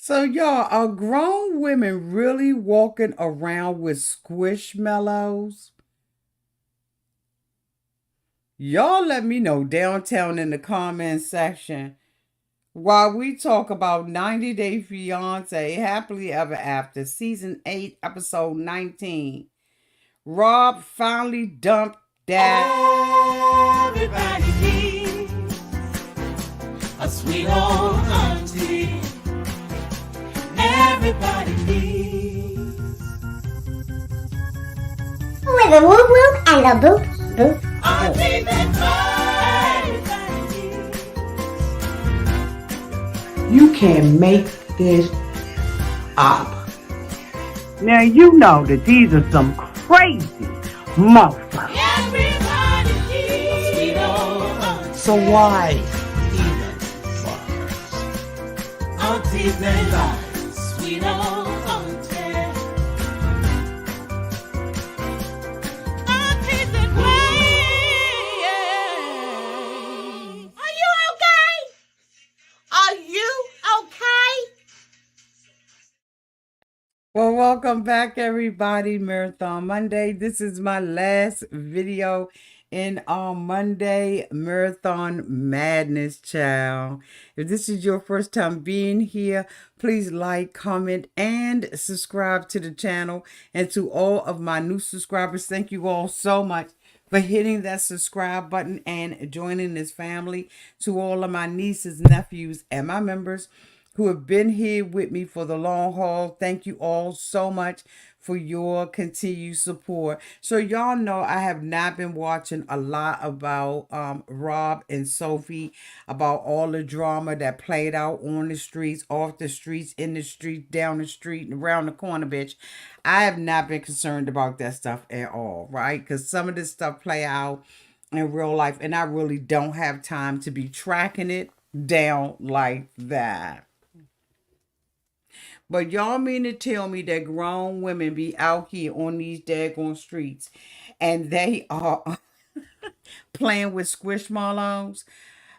So, y'all, are grown women really walking around with squishmallows? Y'all let me know downtown in the comment section while we talk about 90 Day Fiance Happily Ever After, Season 8, Episode 19. Rob finally dumped that. Everybody needs a sweet old auntie. Everybody needs with a whoop whoop and a boop boop. auntie that everybody needs. You can make this up. Now you know that these are some crazy motherfuckers. Everybody needs a sweet old auntie. So why even bother? Auntie that lies, sweet old auntie. Auntie that waits. Are you okay? Are you okay? Well, welcome back, everybody. Marathon Monday. This is my last video in our Monday Marathon Madness, child. If this is your first time being here, please like, comment, and subscribe to the channel. And to all of my new subscribers, thank you all so much for hitting that subscribe button and joining this family. To all of my nieces, nephews, and my members who have been here with me for the long haul, thank you all so much for your continued support. So y'all know I have not been watching a lot about Rob and Sophie, about all the drama that played out on the streets, off the streets, in the street, down the street, and around the corner, bitch. I have not been concerned about that stuff at all, right? Because some of this stuff play out in real life, and I really don't have time to be tracking it down like that. But y'all mean to tell me that grown women be out here on these daggone streets and they are playing with squishmallows?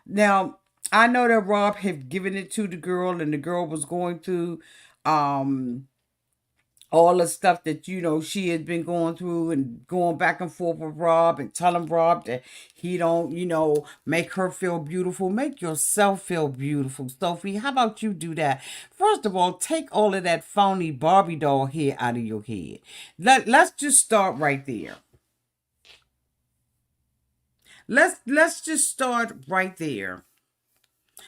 Now, I know that Rob had given it to the girl and the girl was going through all the stuff that, she had been going through and going back and forth with Rob and telling Rob that he don't, make her feel beautiful. Make yourself feel beautiful, Sophie. How about you do that? First of all, take all of that phony Barbie doll hair out of your head. Let's just start right there. Let's just start right there.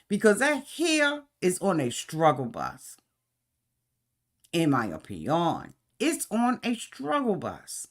Because that hair is on a struggle bus. In my opinion, it's on a struggle bus.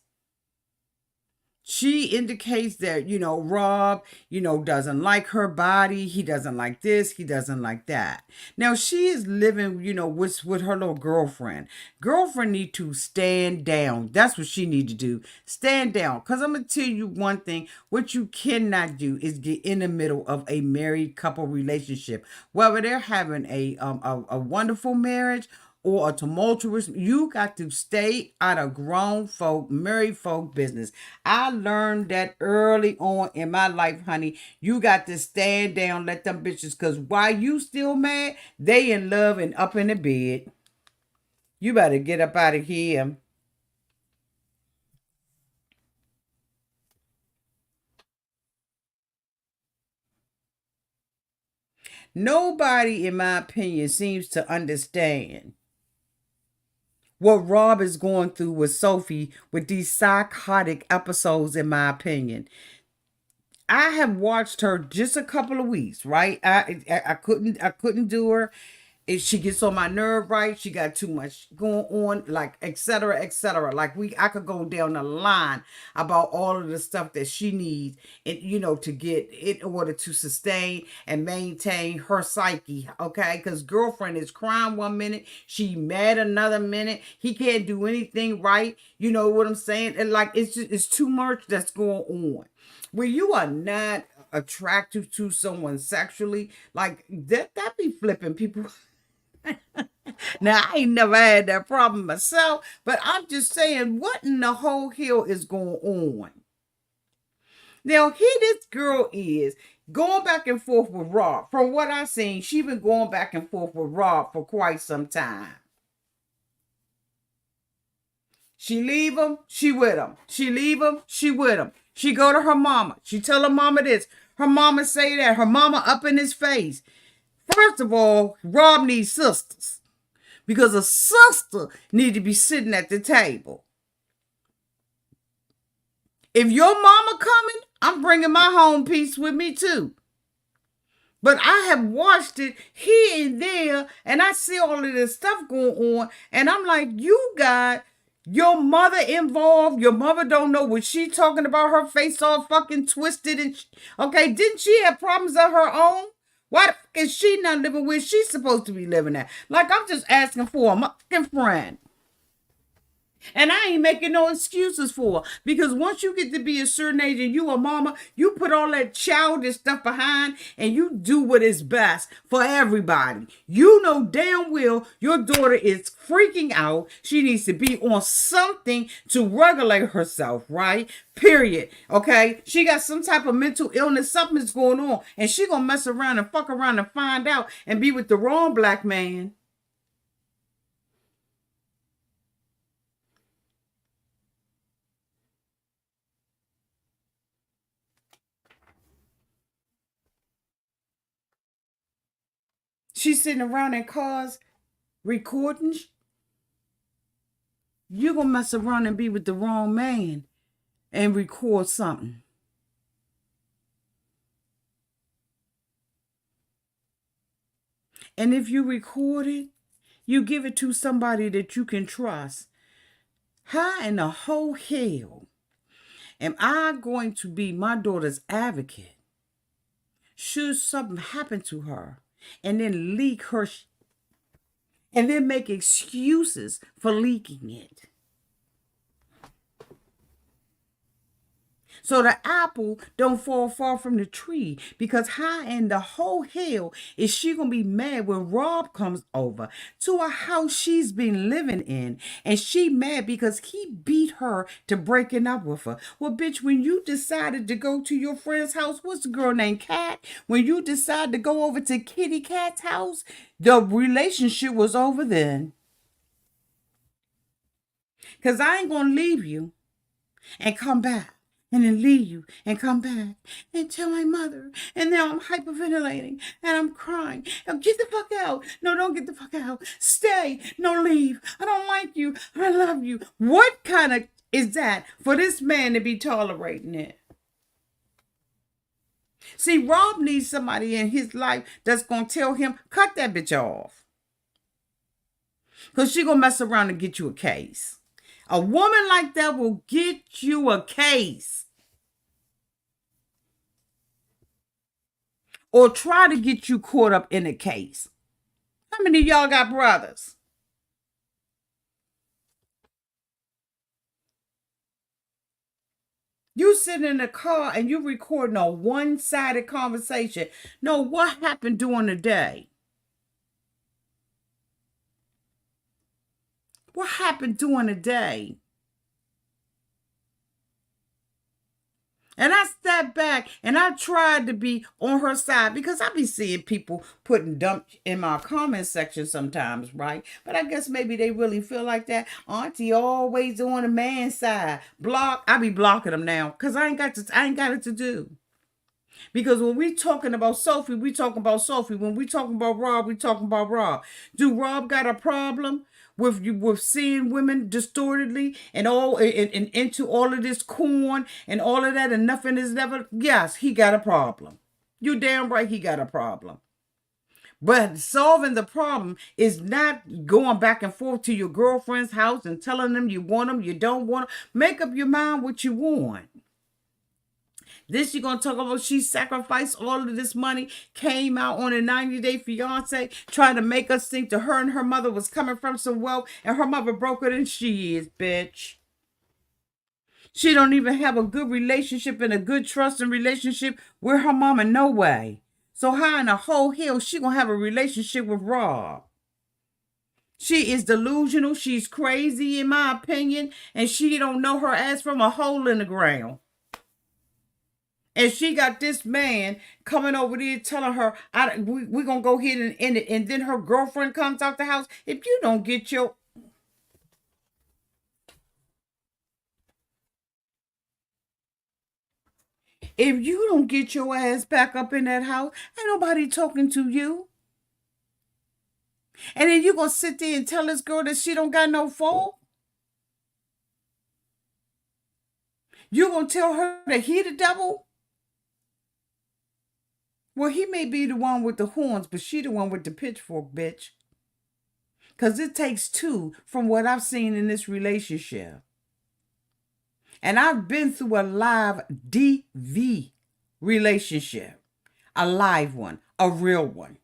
She indicates that, Rob, doesn't like her body. He doesn't like this. He doesn't like that. Now, she is living, with her little girlfriend. Girlfriend need to stand down. That's what she need to do. Stand down. Because I'm going to tell you one thing. What you cannot do is get in the middle of a married couple relationship. Whether they're having a wonderful marriage or a tumultuous, you got to stay out of grown folk, married folk business. I learned that early on in my life, honey. You got to stand down, let them bitches, because while you still mad, they in love and up in the bed. You better get up out of here. Nobody, in my opinion, seems to understand what Rob is going through with Sophie with these psychotic episodes, in my opinion. I have watched her just a couple of weeks, right? I couldn't do her. If she gets on my nerve, right? She got too much going on, like et cetera, et cetera. Like I could go down the line about all of the stuff that she needs, and to get in order to sustain and maintain her psyche. Okay, because girlfriend is crying one minute, she mad another minute. He can't do anything right. You know what I'm saying? And like it's too much that's going on. Where you are not attracted to someone sexually, like that be flipping people. Now, I ain't never had that problem myself, but I'm just saying, what in the whole hell is going on? Now, here this girl is going back and forth with Rob. From what I seen, she been going back and forth with Rob for quite some time. She leave him, she with him. She leave him, she with him. She go to her mama. She tell her mama this. Her mama say that. Her mama up in his face. First of all, Rob needs sisters. Because a sister need to be sitting at the table. If your mama coming, I'm bringing my home piece with me too. But I have watched it here and there, and I see all of this stuff going on, and I'm like, you got your mother involved. Your mother don't know what she talking about. Her face all fucking twisted. And okay, didn't she have problems of her own? Why the fuck is she not living where she's supposed to be living at? Like, I'm just asking for a fucking friend. And I ain't making no excuses for her. Because once you get to be a certain age and you a mama, you put all that childish stuff behind and you do what is best for everybody. You know damn well your daughter is freaking out. She needs to be on something to regulate herself, right? Period. Okay? She got some type of mental illness. Something's going on. And she gonna mess around and fuck around and find out and be with the wrong black man. She's sitting around in cars recording. You're going to mess around and be with the wrong man and record something. And if you record it, you give it to somebody that you can trust. How in the whole hell am I going to be my daughter's advocate should something happen to her? And then leak her, and then make excuses for leaking it. So the apple don't fall far from the tree. Because how in the whole hell is she going to be mad when Rob comes over to a house she's been living in? And she mad because he beat her to breaking up with her. Well, bitch, when you decided to go to your friend's house, what's the girl named Cat? When you decided to go over to Kitty Cat's house, the relationship was over then. Because I ain't going to leave you and come back. And then leave you and come back and tell my mother. And now I'm hyperventilating and I'm crying. Now get the fuck out. No, don't get the fuck out. Stay. No, leave. I don't like you. I love you. What kind of is that for this man to be tolerating it? See, Rob needs somebody in his life that's going to tell him, cut that bitch off. Because she going to mess around and get you a case. A woman like that will get you a case. Or try to get you caught up in a case. How many of y'all got brothers? You sitting in the car and you recording a one-sided conversation. No, what happened during the day? What happened during the day? And I stepped back and I tried to be on her side because I be seeing people putting dump in my comment section sometimes, right? But I guess maybe they really feel like that. Auntie always on the man's side. Block. I be blocking them now because I ain't got it to do. Because when we talking about Sophie, we talking about Sophie. When we talking about Rob, we talking about Rob. Do Rob got a problem with seeing women distortedly and all and into all of this corn and all of that and nothing is never? Yes, he got a problem. You damn right he got a problem. But solving the problem is not going back and forth to your girlfriend's house and telling them you want them, you don't want them. Make up your mind what you want. This you're going to talk about she sacrificed all of this money, came out on a 90-day fiance, trying to make us think that her and her mother was coming from some wealth, and her mother broke her than she is, bitch. She don't even have a good relationship and a good trusting relationship with her mama, no way. So how in the whole hell she going to have a relationship with Rob? She is delusional. She's crazy, in my opinion, and she don't know her ass from a hole in the ground. And she got this man coming over there telling her, we're going to go ahead and end it. And then her girlfriend comes out the house. If you don't get your... If you don't get your ass back up in that house, ain't nobody talking to you. And then you going to sit there and tell this girl that she don't got no fault? You going to tell her that he the devil? Well, he may be the one with the horns, but she the one with the pitchfork, bitch. Because it takes two from what I've seen in this relationship. And I've been through a live DV relationship. A live one. A real one.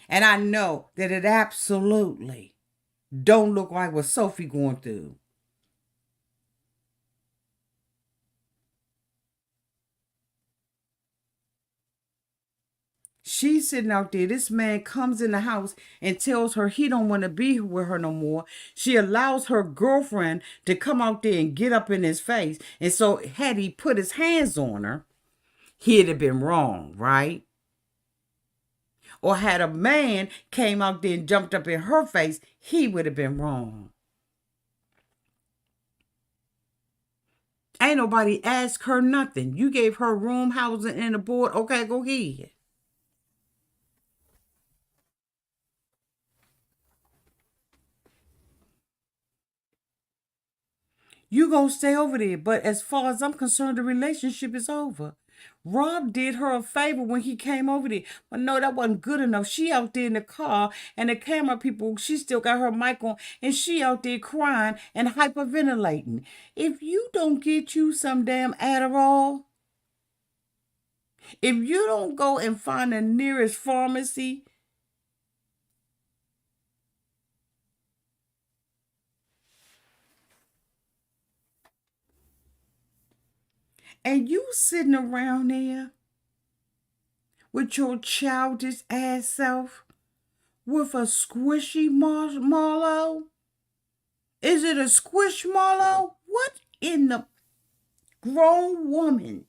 And I know that it absolutely don't look like what Sophie going through. She's sitting out there. This man comes in the house and tells her he don't want to be with her no more. She allows her girlfriend to come out there and get up in his face. And so had he put his hands on her, he'd have been wrong, right? Or had a man came out there and jumped up in her face, he would have been wrong. Ain't nobody asked her nothing. You gave her room, housing, and a board. Okay, go ahead. You gonna stay over there. But as far as I'm concerned, the relationship is over. Rob did her a favor when he came over there. But no, that wasn't good enough. She out there in the car and the camera people, she still got her mic on and she out there crying and hyperventilating. If you don't get you some damn Adderall, if you don't go and find the nearest pharmacy, and you sitting around there with your childish ass self with a squishy marshmallow? Is it a squishmallow? What in the grown woman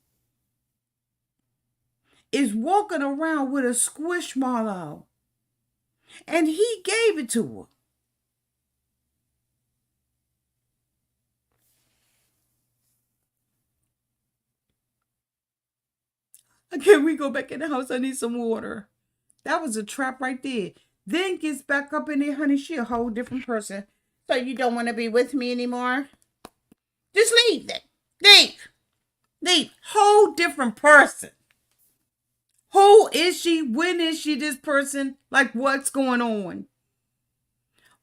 is walking around with a squishmallow? And he gave it to her. Can we go back in the house? I need some water. That was a trap right there. Then gets back up in there, honey. She a whole different person. So you don't want to be with me anymore? Just leave then. Leave. Leave. Whole different person. Who is she? When is she this person? Like what's going on?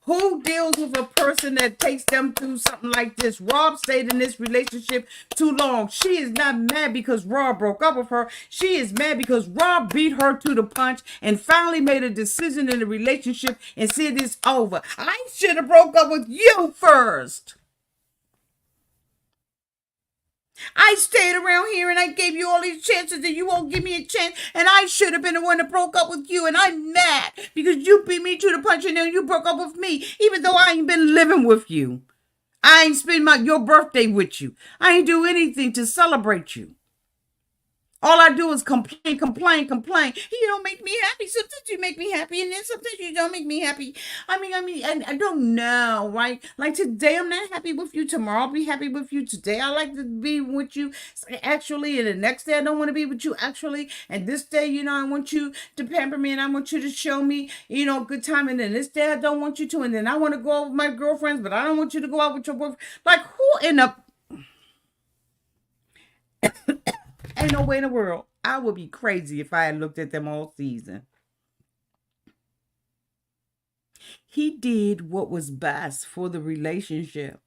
Who deals with a person that takes them through something like this? Rob stayed in this relationship too long. She is not mad because Rob broke up with her. She is mad because Rob beat her to the punch and finally made a decision in the relationship and said it's over. I should have broke up with you first. I stayed around here and I gave you all these chances and you won't give me a chance, and I should have been the one that broke up with you, and I'm mad because you beat me to the punch and then you broke up with me even though I ain't been living with you. I ain't spend your birthday with you. I ain't do anything to celebrate you. All I do is complain. You don't make me happy. Sometimes you make me happy, and then sometimes you don't make me happy. I don't know, right? Like today, I'm not happy with you. Tomorrow, I'll be happy with you. Today, I like to be with you, actually, and the next day, I don't want to be with you, actually. And this day, I want you to pamper me, and I want you to show me, a good time. And then this day, I don't want you to, and then I want to go out with my girlfriends, but I don't want you to go out with your boyfriend. Like, who in the... Ain't no way in the world. I would be crazy if I had looked at them all season. He did what was best for the relationship.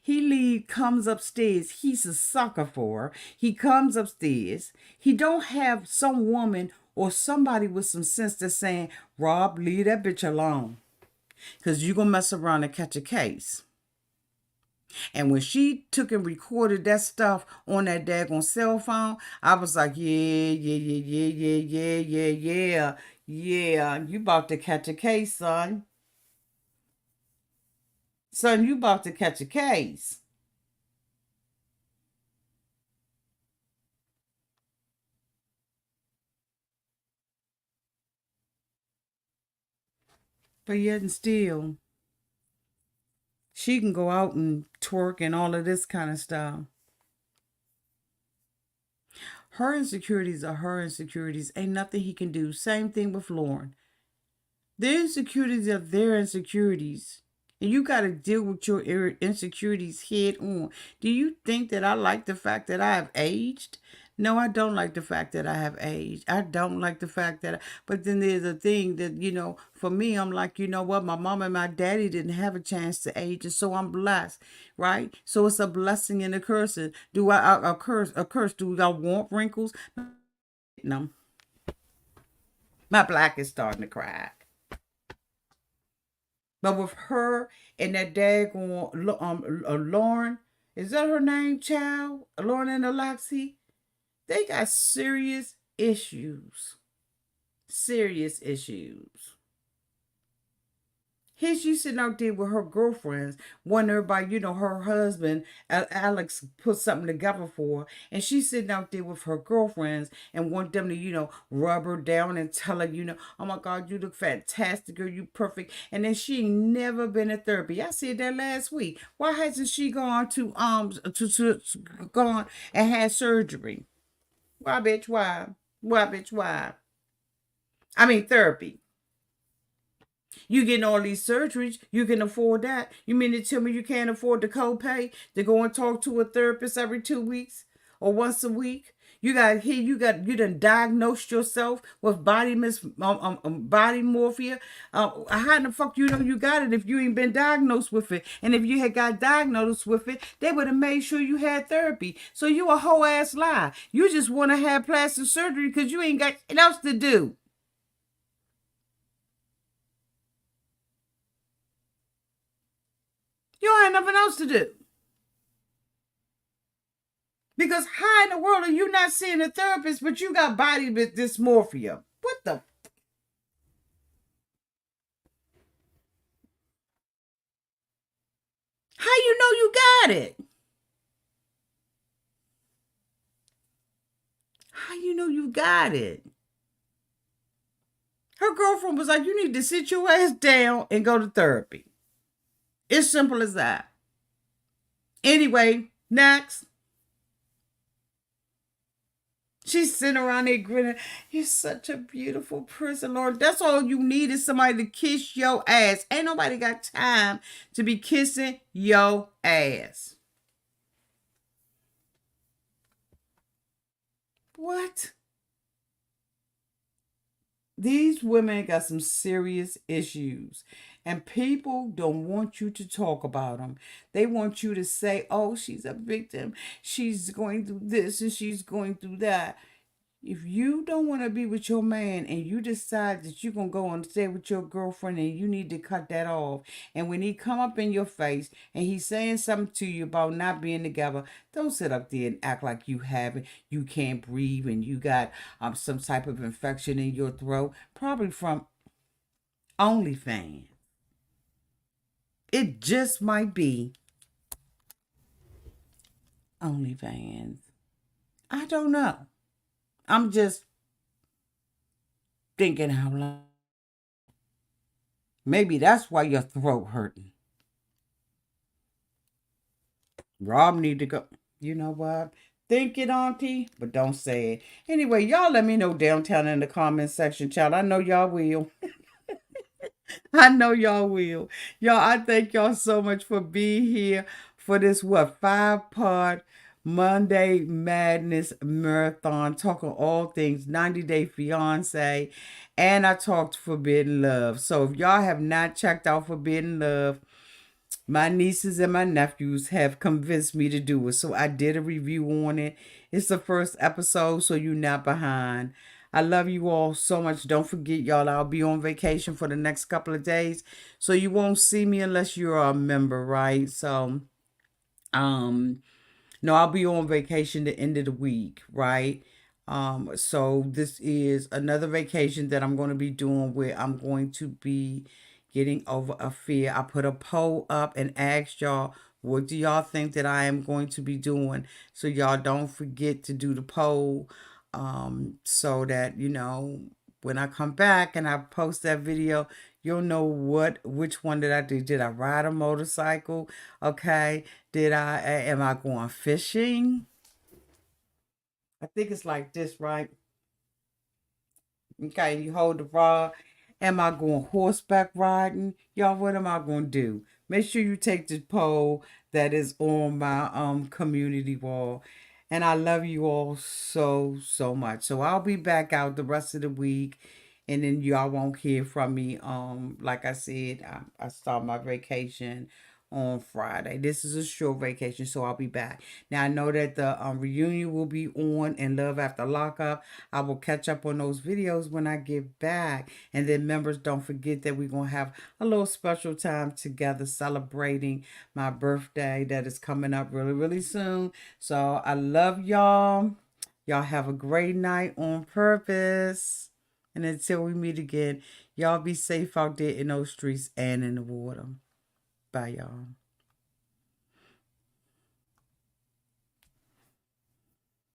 He comes upstairs. He's a sucker for her. He comes upstairs. He don't have some woman or somebody with some sense that's saying, Rob, leave that bitch alone. Because you're going to mess around and catch a case. And when she took and recorded that stuff on that daggone cell phone, I was like, yeah. You about to catch a case, son. Son, you about to catch a case. But yet and still, she can go out and twerk and all of this kind of stuff. Her insecurities are her insecurities. Ain't nothing he can do. Same thing with Lauren. Their insecurities are their insecurities. And you got to deal with your insecurities head on. Do you think that I like the fact that I have aged? No, I don't like the fact that I have aged. I don't like the fact that, but then there's a thing that, for me, I'm like, you know what? My mom and my daddy didn't have a chance to age. And so I'm blessed, right? So it's a blessing and a curse. Do I, a curse? Do I want wrinkles? No. My black is starting to crack. But with her and that daggone Lauren, is that her name, child? Lauren and Alexi? They got serious issues. Serious issues. Here she's sitting out there with her girlfriends, wanting everybody, her husband, Alex, put something together for her. And she's sitting out there with her girlfriends and want them to, rub her down and tell her, oh my God, you look fantastic, girl, you perfect. And then she ain't never been in therapy. I said that last week. Why hasn't she gone to gone and had surgery? Why, bitch, why? Why, bitch, why? I mean, therapy. You getting all these surgeries, you can afford that. You mean to tell me you can't afford the copay to go and talk to a therapist every 2 weeks or once a week? You done diagnosed yourself with body morphia. How in the fuck you know you got it if you ain't been diagnosed with it? And if you had got diagnosed with it, they would have made sure you had therapy. So you a whole ass lie. You just want to have plastic surgery because you ain't got anything else to do. You don't have nothing else to do. Because how in the world are you not seeing a therapist, but you got body dysmorphia? What the? How you know you got it? How you know you got it? Her girlfriend was like, you need to sit your ass down and go to therapy. It's simple as that. Anyway, next. She's sitting around there grinning. You're such a beautiful person, Lord. That's all you need is somebody to kiss your ass. Ain't nobody got time to be kissing your ass. What? These women got some serious issues. And people don't want you to talk about them. They want you to say, oh, she's a victim. She's going through this and she's going through that. If you don't want to be with your man and you decide that you're going to go and stay with your girlfriend and you need to cut that off. And when he come up in your face and he's saying something to you about not being together, don't sit up there and act like you can't breathe and you got some type of infection in your throat. Probably from OnlyFans. It just might be OnlyFans. I don't know. I'm just thinking how long. Maybe that's why your throat hurting. Rob need to go. You know what? Think it, Auntie, but don't say it. Anyway, y'all let me know downtown in the comment section, child. I know y'all will. I know y'all will. Y'all, I thank y'all so much for being here for this, 5-part Monday Madness Marathon, talking all things 90 Day Fiance, and I talked Forbidden Love. So if y'all have not checked out Forbidden Love, my nieces and my nephews have convinced me to do it. So I did a review on it. It's the first episode, so you're not behind. I love you all so much. Don't forget, y'all, I'll be on vacation for the next couple of days. So you won't see me unless you're a member, right? So, no, I'll be on vacation the end of the week, right? So this is another vacation that I'm going to be doing where I'm going to be getting over a fear. I put a poll up and asked y'all, what do y'all think that I am going to be doing? So y'all don't forget to do the poll, so that, when I come back and I post that video, You'll know which one did I do. Did I ride a motorcycle? Okay. Am I going fishing? I think it's like this, right? Okay, you hold the rod. Am I going horseback riding? Y'all, what am I going to do? Make sure you take the poll that is on my community wall. And I love you all so, so much. So I'll be back out the rest of the week. And then y'all won't hear from me. Like I said, I start my vacation on Friday. This is a short vacation, so I'll be back. Now I know that the reunion will be on and Love After Lockup. I will catch up on those videos when I get back. And then members, don't forget that we're gonna have a little special time together celebrating my birthday that is coming up really, really soon. So I love y'all. Y'all have a great night on purpose. And until we meet again, y'all be safe out there in those streets and in the water. Bye, y'all.